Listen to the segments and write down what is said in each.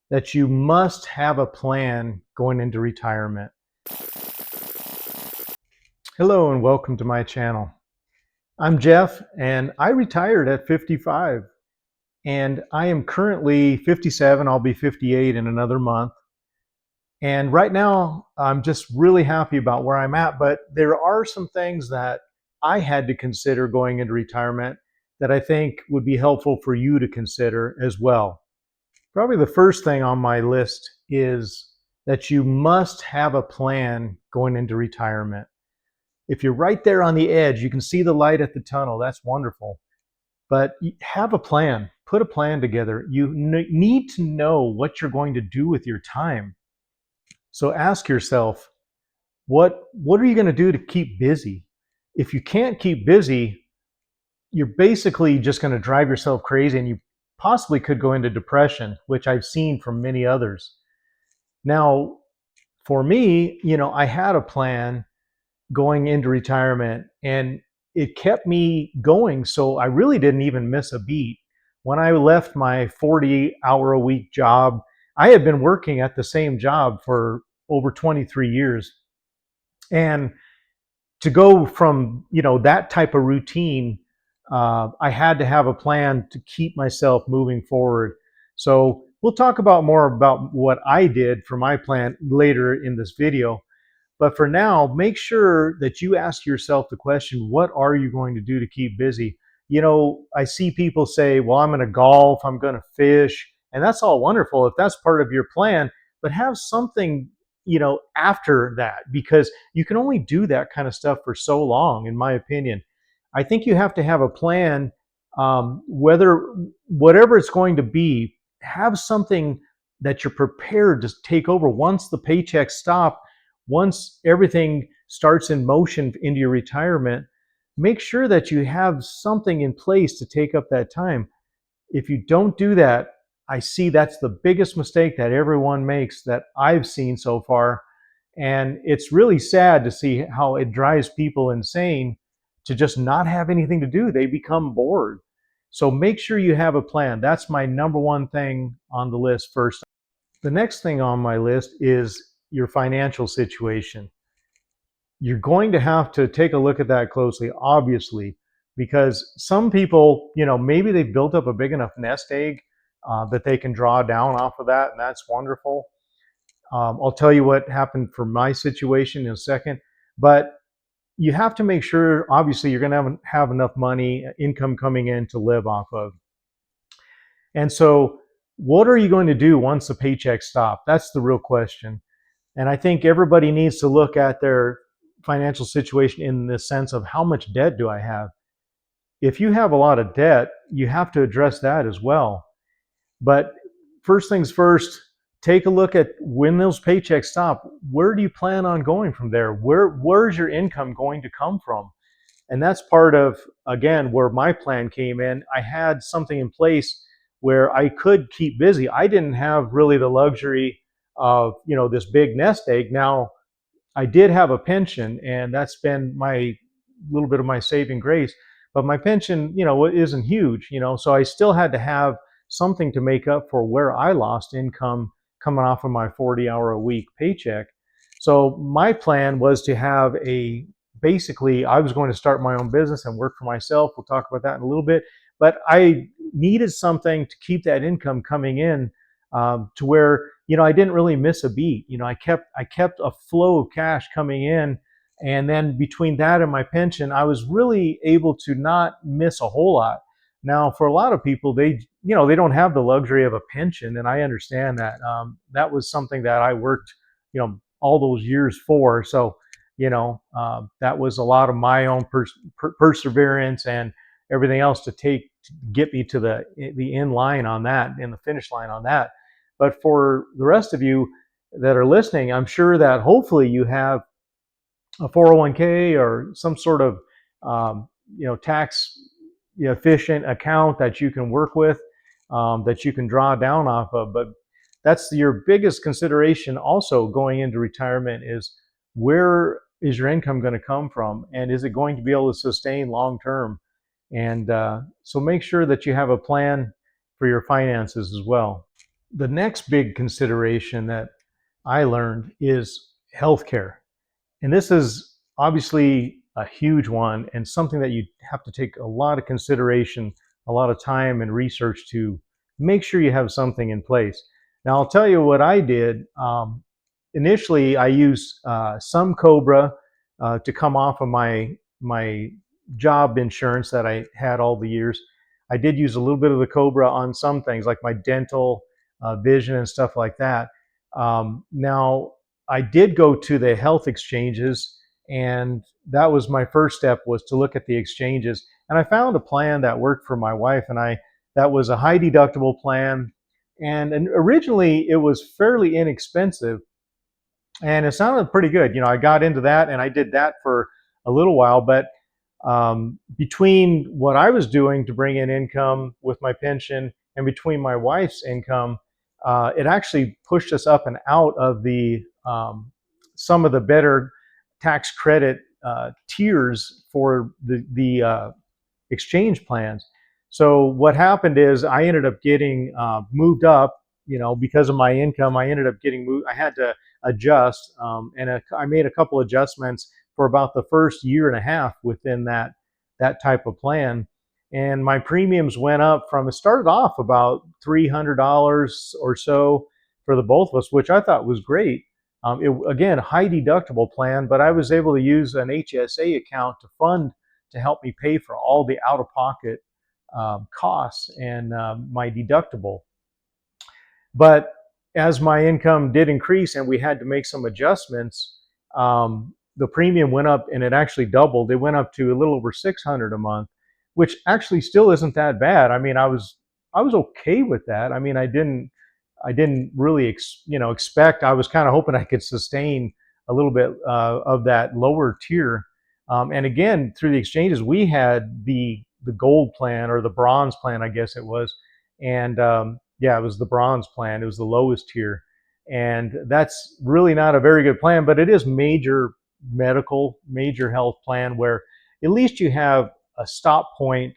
that you must have a plan going into retirement. Hello and welcome to my channel. I'm Jeff and I retired at 55 and I am currently 57. I'll be 58 in another month. And right now I'm just really happy about where I'm at, but there are some things that I had to consider going into retirement that I think would be helpful for you to consider as well. Probably the first thing on my list is that you must have a plan going into retirement. If you're right there on the edge, you can see the light at the tunnel. That's wonderful. But have a plan. Put a plan together. You need to know what you're going to do with your time. So ask yourself, what are you going to do to keep busy? If you can't keep busy, you're basically just going to drive yourself crazy and you possibly could go into depression, which I've seen from many others. Now, for me, I had a plan going into retirement and it kept me going. So I really didn't even miss a beat. When I left my 40-hour-a-week job, I had been working at the same job for over 23 years. And to go from, that type of routine, I had to have a plan to keep myself moving forward. So we'll talk about more about what I did for my plan later in this video. But for now, make sure that you ask yourself the question, what are you going to do to keep busy? I see people say, well, I'm going to golf, I'm going to fish, and that's all wonderful if that's part of your plan, but have something, after that, because you can only do that kind of stuff for so long, in my opinion. I think you have to have a plan, whatever it's going to be, have something that you're prepared to take over once the paychecks stop. Once everything starts in motion into your retirement, make sure that you have something in place to take up that time. If you don't do that, I see that's the biggest mistake that everyone makes that I've seen so far. And it's really sad to see how it drives people insane to just not have anything to do. They become bored. So make sure you have a plan. That's my number one thing on the list first. The next thing on my list is your financial situation. You're going to have to take a look at that closely, obviously, because some people, maybe they've built up a big enough nest egg that they can draw down off of that, and that's wonderful. I'll tell you what happened for my situation in a second, but you have to make sure, obviously, you're going to have enough money, income coming in to live off of. And so, what are you going to do once the paychecks stop? That's the real question. And I think everybody needs to look at their financial situation in the sense of how much debt do I have? If you have a lot of debt, you have to address that as well. But first things first, take a look at when those paychecks stop. Where do you plan on going from there? Where's your income going to come from? And that's part of, again, where my plan came in. I had something in place where I could keep busy. I didn't have really the luxury of, this big nest egg. Now, I did have a pension, and that's been my little bit of my saving grace. But my pension, isn't huge, so I still had to have something to make up for where I lost income coming off of my 40-hour-a-week paycheck. So my plan was to have basically, I was going to start my own business and work for myself. We'll talk about that in a little bit. But I needed something to keep that income coming in, to where I didn't really miss a beat. I kept a flow of cash coming in, and then between that and my pension, I was really able to not miss a whole lot. Now, for a lot of people, they don't have the luxury of a pension, and I understand that. That was something that I worked, all those years for. So, that was a lot of my own perseverance and everything else to get me to the end line on that, in the finish line on that. But for the rest of you that are listening, I'm sure that hopefully you have a 401k or some sort of tax efficient account that you can work with, that you can draw down off of. But that's your biggest consideration also going into retirement, is where is your income going to come from, and is it going to be able to sustain long term? And so make sure that you have a plan for your finances as well. The next big consideration that I learned is healthcare. And this is obviously a huge one and something that you have to take a lot of consideration, a lot of time and research to make sure you have something in place. Now, I'll tell you what I did. Initially, I used some Cobra to come off of my job insurance that I had all the years. I did use a little bit of the Cobra on some things like my dental, vision, and stuff like that. Now, I did go to the health exchanges, and that was my first step, was to look at the exchanges. And I found a plan that worked for my wife and I. That was a high deductible plan, and originally it was fairly inexpensive and it sounded pretty good. You know, I got into that and I did that for a little while, but between what I was doing to bring in income with my pension and between my wife's income, it actually pushed us up and out of the some of the better tax credit tiers for the exchange plans. So what happened is I ended up getting moved up. You know, because of my income, I ended up getting moved. I had to adjust, I made a couple adjustments for about the first year and a half within that type of plan. And my premiums went up from, it started off about $300 or so for the both of us, which I thought was great. Again, high deductible plan, but I was able to use an HSA account to fund to help me pay for all the out-of-pocket costs and my deductible. But as my income did increase and we had to make some adjustments, the premium went up and it actually doubled. It went up to a little over 600 a month, which actually still isn't that bad. I mean, I was okay with that. I mean, I didn't really expect. I was kind of hoping I could sustain a little bit of that lower tier. And again, through the exchanges, we had the gold plan or the bronze plan, I guess it was, and yeah, it was the bronze plan. It was the lowest tier, and that's really not a very good plan. But it is major medical, major health plan where at least you have a stop point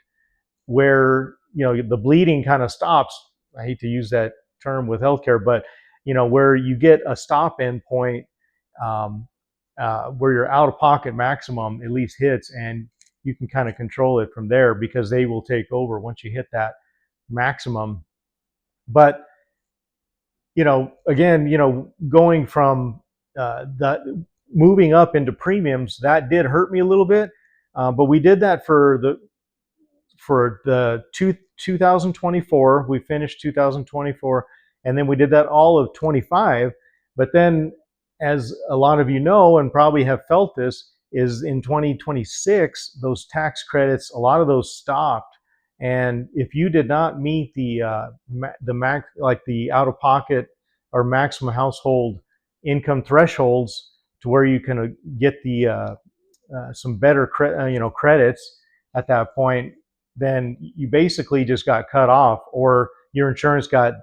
where the bleeding kind of stops. I hate to use that term with healthcare, but where you get a stop end point, um, where your out of pocket maximum at least hits, and you can kind of control it from there because they will take over once you hit that maximum. But again, going from that, moving up into premiums, that did hurt me a little bit. But we did that for the 2024. We finished 2024, and then we did that all of 25. But then, as a lot of you know and probably have felt this, is in 2026 those tax credits, a lot of those stopped. And if you did not meet the max, like the out of pocket or maximum household income thresholds, to where you can get the some better credits at that point, then you basically just got cut off, or your insurance got,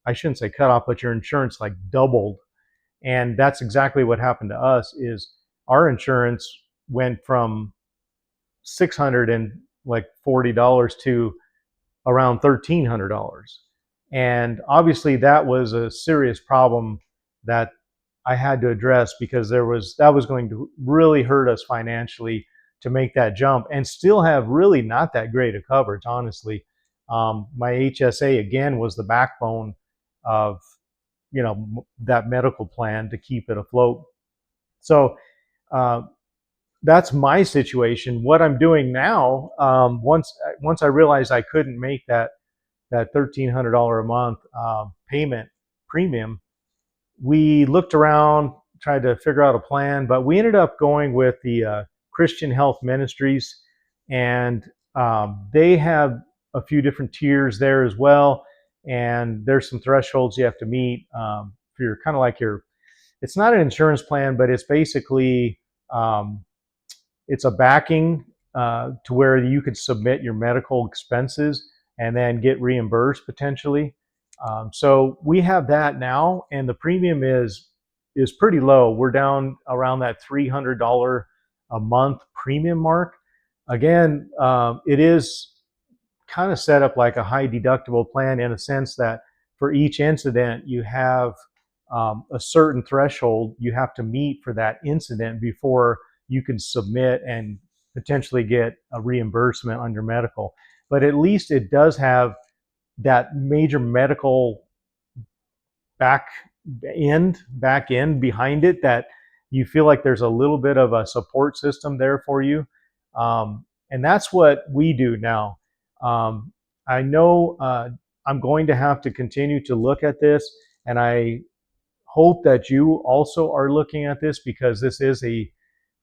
I shouldn't say cut off, but your insurance like doubled. And that's exactly what happened to us. Is our insurance went from $640 to around $1,300. And obviously that was a serious problem that I had to address, because that was going to really hurt us financially to make that jump and still have really not that great a coverage, honestly. My HSA again was the backbone of that medical plan to keep it afloat. So uh, that's my situation. What I'm doing now, once I realized I couldn't make that $1,300 a month payment premium, we looked around, tried to figure out a plan, but we ended up going with the Christian Health Ministries, and they have a few different tiers there as well. And there's some thresholds you have to meet for your kind of like your. It's not an insurance plan, but it's basically um, it's a backing to where you could submit your medical expenses and then get reimbursed potentially. So we have that now, and the premium is pretty low. We're down around that $300 a month premium mark. Again, it is kind of set up like a high deductible plan in a sense that for each incident, you have a certain threshold you have to meet for that incident before you can submit and potentially get a reimbursement on your medical. But at least it does have that major medical back back end behind it, that you feel like there's a little bit of a support system there for you. And that's what we do now. I know I'm going to have to continue to look at this, and I hope that you also are looking at this, because this is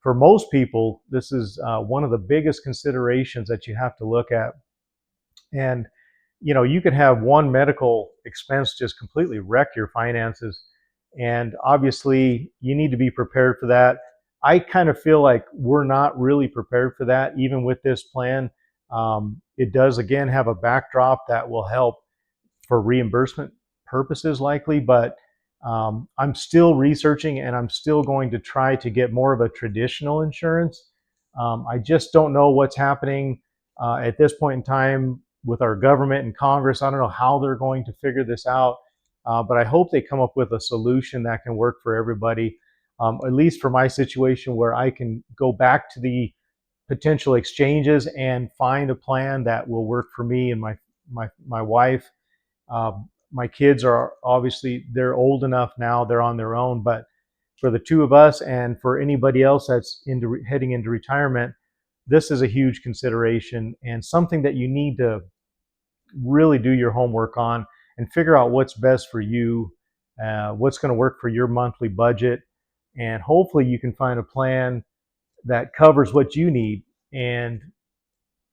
for most people, this is one of the biggest considerations that you have to look at. And you could have one medical expense just completely wreck your finances, and obviously you need to be prepared for that. I kind of feel like we're not really prepared for that, even with this plan. It does again have a backdrop that will help for reimbursement purposes likely, but I'm still researching, and I'm still going to try to get more of a traditional insurance. I just don't know what's happening at this point in time with our government and Congress. I don't know how they're going to figure this out, but I hope they come up with a solution that can work for everybody, at least for my situation, where I can go back to the potential exchanges and find a plan that will work for me and my wife. My kids are obviously, they're old enough now, they're on their own, but for the two of us and for anybody else that's heading into retirement, this is a huge consideration and something that you need to really do your homework on and figure out what's best for you, what's going to work for your monthly budget, and hopefully you can find a plan that covers what you need and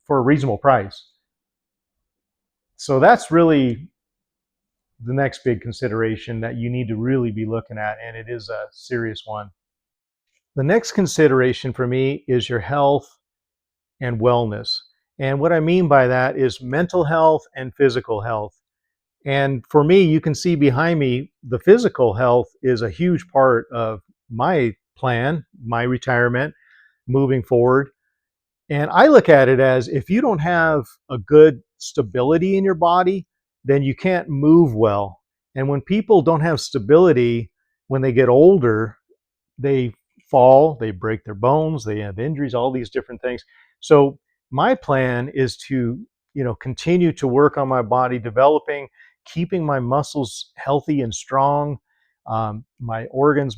for a reasonable price. So that's really the next big consideration that you need to really be looking at, and it is a serious one. The next consideration for me is your health and wellness. And what I mean by that is mental health and physical health. And for me, you can see behind me, the physical health is a huge part of my plan, my retirement moving forward. And I look at it as, if you don't have a good stability in your body, then you can't move well. And when people don't have stability, when they get older, they fall, they break their bones, they have injuries, all these different things. So my plan is to, continue to work on my body, developing, keeping my muscles healthy and strong, my organs,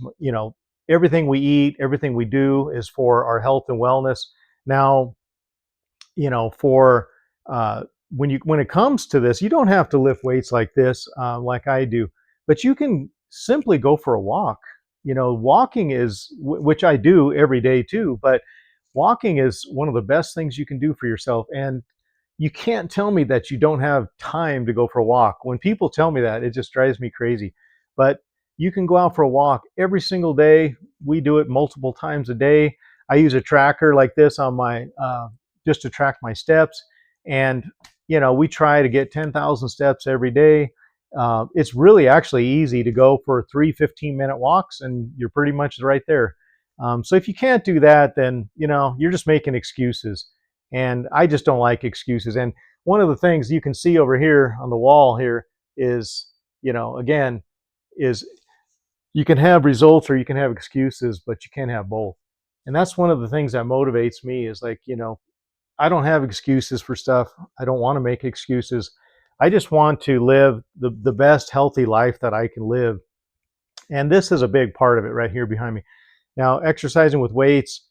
everything we eat, everything we do is for our health and wellness. Now, for when it comes to this, you don't have to lift weights like this, like I do, but you can simply go for a walk. Walking is, which I do every day too, but walking is one of the best things you can do for yourself. And you can't tell me that you don't have time to go for a walk. When people tell me that, it just drives me crazy. But you can go out for a walk every single day. We do it multiple times a day. I use a tracker like this on my just to track my steps, and we try to get 10,000 steps every day. It's really actually easy to go for 3 15-minute walks, and you're pretty much right there. So if you can't do that, then you're just making excuses, and I just don't like excuses. And one of the things you can see over here on the wall here is, again, is you can have results or you can have excuses, but you can't have both. And that's one of the things that motivates me, is like, I don't have excuses for stuff. I don't want to make excuses. I just want to live the best healthy life that I can live. And this is a big part of it right here behind me. Now, exercising with weights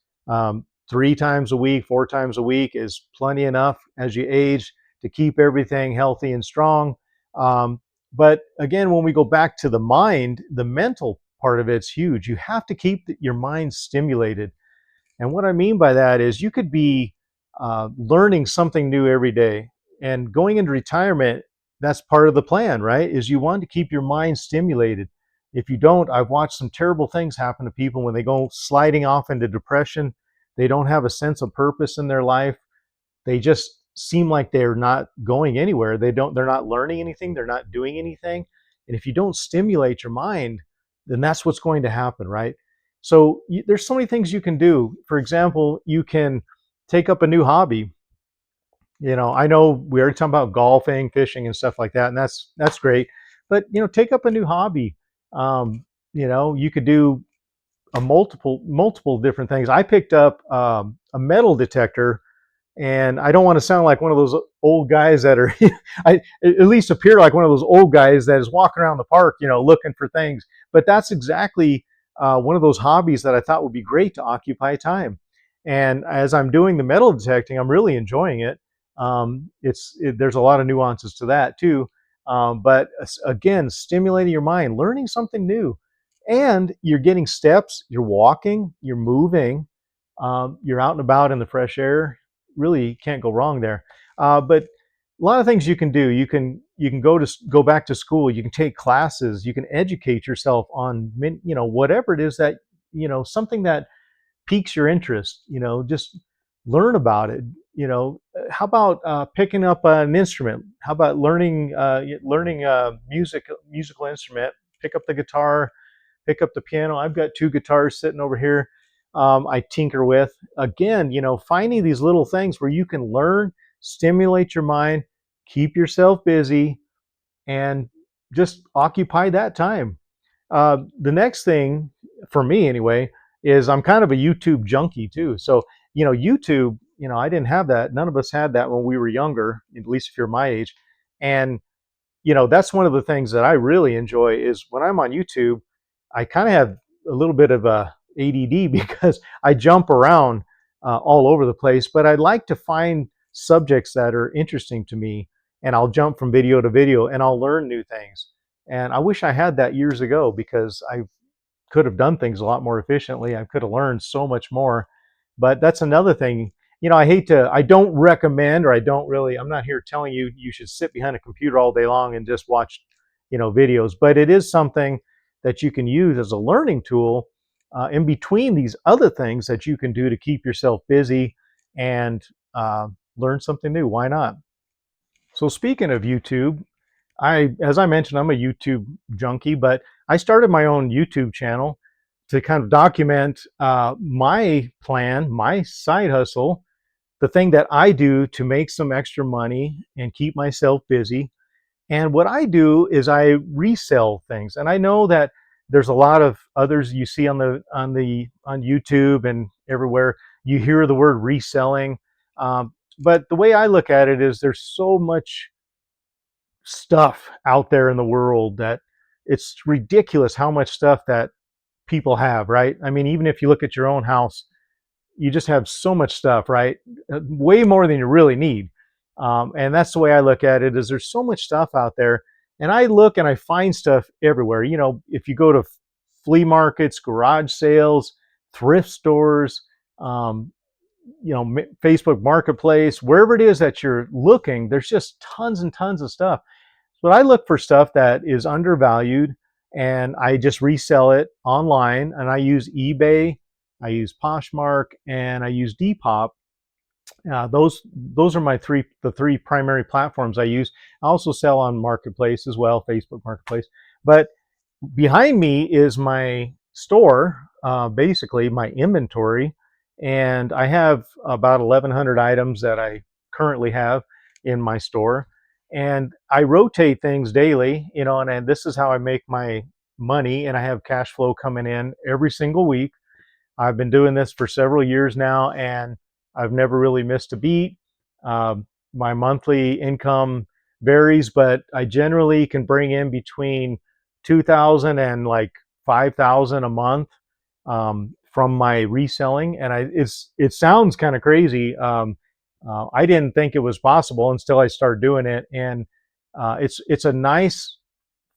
3 times a week, 4 times a week is plenty enough as you age to keep everything healthy and strong. But again, when we go back to the mind, the mental part of it's huge. You have to keep your mind stimulated. And what I mean by that is, you could be learning something new every day. And going into retirement, that's part of the plan, right? Is you want to keep your mind stimulated. If you don't, I've watched some terrible things happen to people when they go sliding off into depression. They don't have a sense of purpose in their life. They just seem like they're not going anywhere. They're not learning anything. They're not doing anything. And if you don't stimulate your mind, then that's what's going to happen, right? So there's so many things you can do. For example, you can take up a new hobby. I know we already talked about golfing, fishing, and stuff like that, and that's great. But take up a new hobby. You could do a multiple different things. I picked up a metal detector, and I don't want to sound like one of those old guys that are I at least appear like one of those old guys that is walking around the park, looking for things. But that's exactly one of those hobbies that I thought would be great to occupy time. And as I'm doing the metal detecting, I'm really enjoying it. There's a lot of nuances to that too. But again, stimulating your mind, learning something new, and you're getting steps. You're walking, you're moving, you're out and about in the fresh air. Really can't go wrong there. But a lot of things you can do. You can go back to school. You can take classes. You can educate yourself on whatever it is that something that piques your interest. Just learn about it. How about picking up an instrument? How about learning musical instrument? Pick up the guitar, pick up the piano. I've got two guitars sitting over here. I tinker with. Again, finding these little things where you can learn, stimulate your mind, keep yourself busy, and just occupy that time. The next thing for me, anyway, is I'm kind of a YouTube junkie too. So, YouTube, I didn't have that. None of us had that when we were younger, at least if you're my age. And that's one of the things that I really enjoy is when I'm on YouTube, I kind of have a little bit of a ADD because I jump around all over the place, but I like to find subjects that are interesting to me, and I'll jump from video to video and I'll learn new things. And I wish I had that years ago because I could have done things a lot more efficiently. I could have learned so much more. But that's another thing. I don't recommend, or I'm not here telling you you should sit behind a computer all day long and just watch, videos, but it is something that you can use as a learning tool in between these other things that you can do to keep yourself busy and learn something new. Why not? So speaking of YouTube, as I mentioned, I'm a YouTube junkie, but I started my own YouTube channel to kind of document my plan, my side hustle, the thing that I do to make some extra money and keep myself busy. And what I do is I resell things, and I know that there's a lot of others you see on YouTube and everywhere. You hear the word reselling, but the way I look at it is there's so much stuff out there in the world that it's ridiculous how much stuff that people have, right? I mean, even if you look at your own house, you just have so much stuff, right? Way more than you really need. And that's the way I look at it is there's so much stuff out there. And I look and I find stuff everywhere. If you go to flea markets, garage sales, thrift stores, um, Facebook Marketplace, wherever it is that you're looking, there's just tons and tons of stuff. But I look for stuff that is undervalued and I just resell it online. And I use eBay, I use Poshmark, and I use Depop. Those are the three primary platforms I use. I also sell on Marketplace as well, Facebook Marketplace. But behind me is my store, basically my inventory, and I have about 1,100 items that I currently have in my store, and I rotate things daily, and this is how I make my money, and I have cash flow coming in every single week. I've been doing this for several years now, and I've never really missed a beat. My monthly income varies, but I generally can bring in between 2,000 and like 5,000 a month from my reselling, and it sounds kind of crazy. I didn't think it was possible until I started doing it, and it's a nice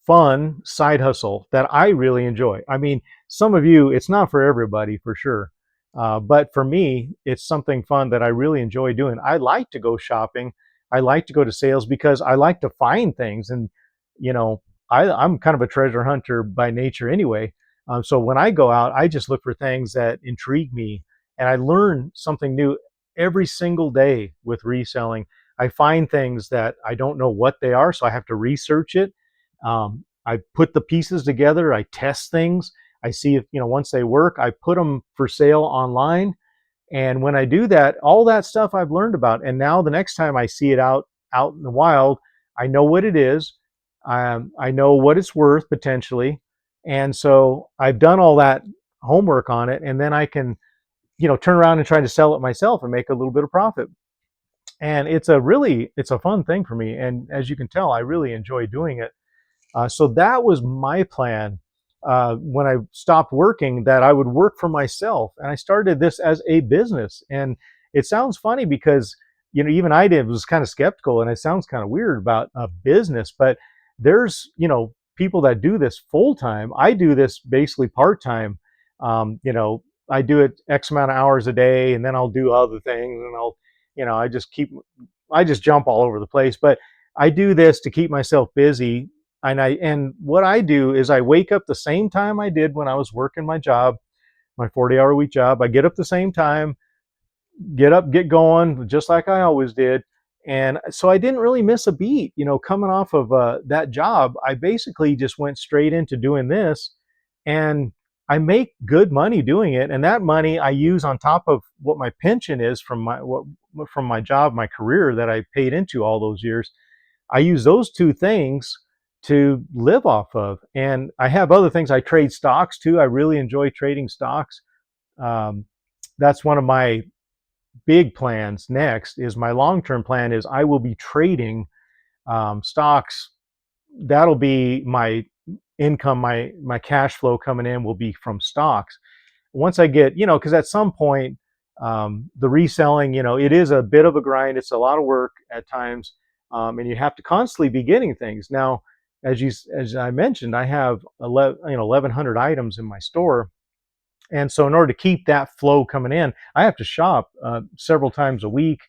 fun side hustle that I really enjoy. I mean, some of you, it's not for everybody for sure. But for me, it's something fun that I really enjoy doing. I like to go shopping. I like to go to sales because I like to find things. And, you know, I'm kind of a treasure hunter by nature anyway. So when I go out, I just look for things that intrigue me. And I learn something new every single day with reselling. I find things that I don't know what they are, so I have to research it. I put the pieces together. I test things. I see if, once they work, I put them for sale online. And when I do that, all that stuff I've learned about. And now the next time I see it out in the wild, I know what it is. I know what it's worth potentially, and so I've done all that homework on it, and then I can, turn around and try to sell it myself and make a little bit of profit. And it's a fun thing for me, and as you can tell, I really enjoy doing it. So that was my plan when I stopped working, that I would work for myself. And I started this as a business. And it sounds funny because, even I did was kind of skeptical, and it sounds kind of weird about a business, but there's, people that do this full time. I do this basically part time. I do it X amount of hours a day, and then I'll do other things, and I just I just jump all over the place. But I do this to keep myself busy, and what I do is I wake up the same time I did when I was working my job, my 40-hour week job. I get up the same time, get up, get going, just like I always did. And so I didn't really miss a beat. Coming off of that job, I basically just went straight into doing this, and I make good money doing it. And that money I use on top of what my pension is from my job, my career that I paid into all those years. I use those two things to live off of. And I have other things. I trade stocks too. I really enjoy trading stocks. Um, that's one of my big plans. Next is my long-term plan is I will be trading stocks. That'll be my income, my cash flow coming in will be from stocks. Once I get, because at some point, the reselling, it is a bit of a grind. It's a lot of work at times, and you have to constantly be getting things. Now, as I mentioned, I have 1,100 items in my store, and so in order to keep that flow coming in, I have to shop several times a week,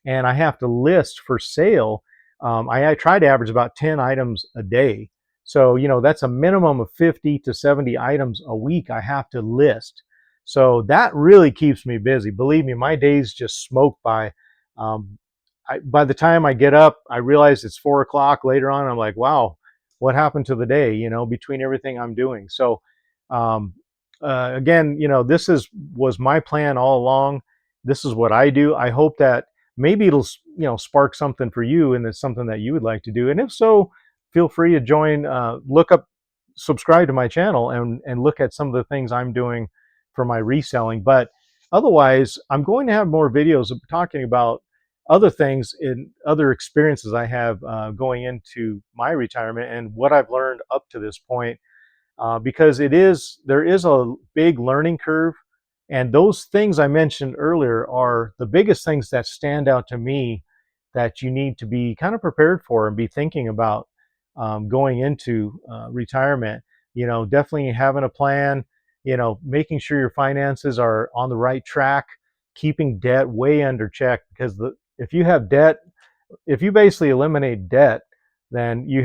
and I have to list for sale. I try to average about 10 items a day. So, that's a minimum of 50 to 70 items a week I have to list. So that really keeps me busy. Believe me, my days just smoke by. Um, by the time I get up, I realize it's 4 o'clock later on. I'm like, wow, what happened to the day, between everything I'm doing. So, um, again, was my plan all along. This is what I do. I hope that maybe it'll spark something for you, and it's something that you would like to do. And if so, feel free to join. Subscribe to my channel, and look at some of the things I'm doing for my reselling. But otherwise, I'm going to have more videos of talking about other things in other experiences I have going into my retirement and what I've learned up to this point, because there is a big learning curve, and those things I mentioned earlier are the biggest things that stand out to me that you need to be kind of prepared for and be thinking about going into retirement. Definitely having a plan. Making sure your finances are on the right track, keeping debt way under check, because if you have debt, if you basically eliminate debt, then you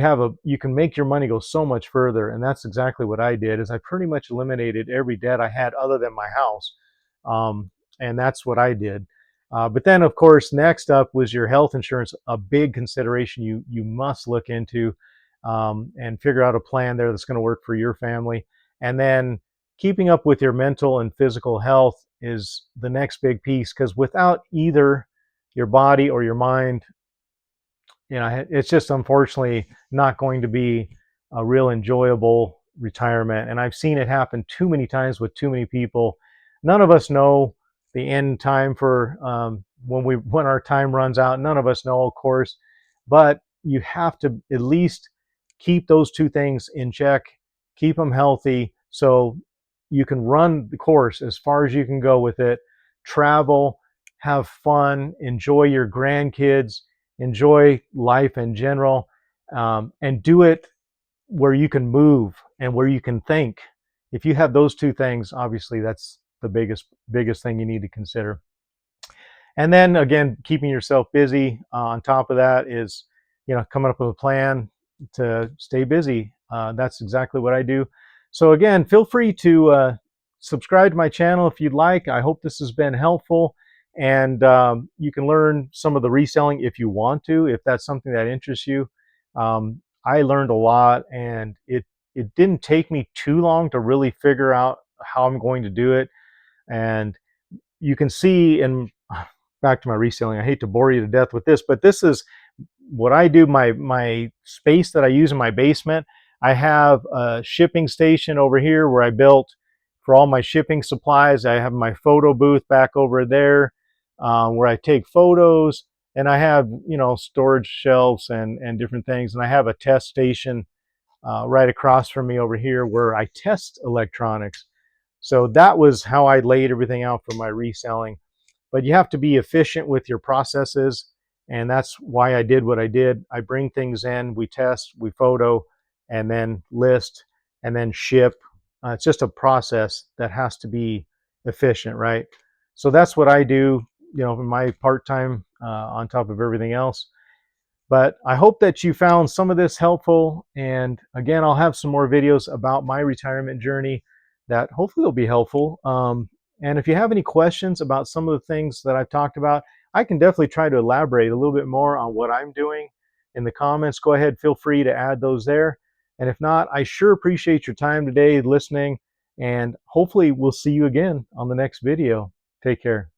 can make your money go so much further. And that's exactly what I did. Is I pretty much eliminated every debt I had other than my house, um, and that's what I did. But then, of course, next up was your health insurance, a big consideration you must look into, and figure out a plan there that's going to work for your family. And then keeping up with your mental and physical health is the next big piece, because without either your body or your mind, it's just unfortunately not going to be a real enjoyable retirement. And I've seen it happen too many times with too many people. None of us know the end time for when our time runs out. None of us know, of course, but you have to at least keep those two things in check, keep them healthy, so you can run the course as far as you can go with it. Travel, have fun, enjoy your grandkids, enjoy life in general, and do it where you can move and where you can think. If you have those two things, obviously that's the biggest thing you need to consider. And then again, keeping yourself busy. On top of that is, coming up with a plan to stay busy. That's exactly what I do. So again, feel free to subscribe to my channel if you'd like. I hope this has been helpful, and you can learn some of the reselling if you want to, if that's something that interests you. I learned a lot, and it didn't take me too long to really figure out how I'm going to do it. And you can see in back to my reselling. I hate to bore you to death with this, but this is what I do, my space that I use in my basement, I have a shipping station over here where I built for all my shipping supplies. I have my photo booth back over there, where I take photos, and I have, storage shelves and different things. And I have a test station right across from me over here where I test electronics. So that was how I laid everything out for my reselling. But you have to be efficient with your processes, and that's why I did what I did. I bring things in, we test, we photo, and then list, and then ship. It's just a process that has to be efficient, right? So that's what I do, in my part-time, on top of everything else. But I hope that you found some of this helpful. And again, I'll have some more videos about my retirement journey that hopefully will be helpful. And if you have any questions about some of the things that I've talked about, I can definitely try to elaborate a little bit more on what I'm doing in the comments. Go ahead, feel free to add those there. And if not, I sure appreciate your time today listening. And hopefully we'll see you again on the next video. Take care.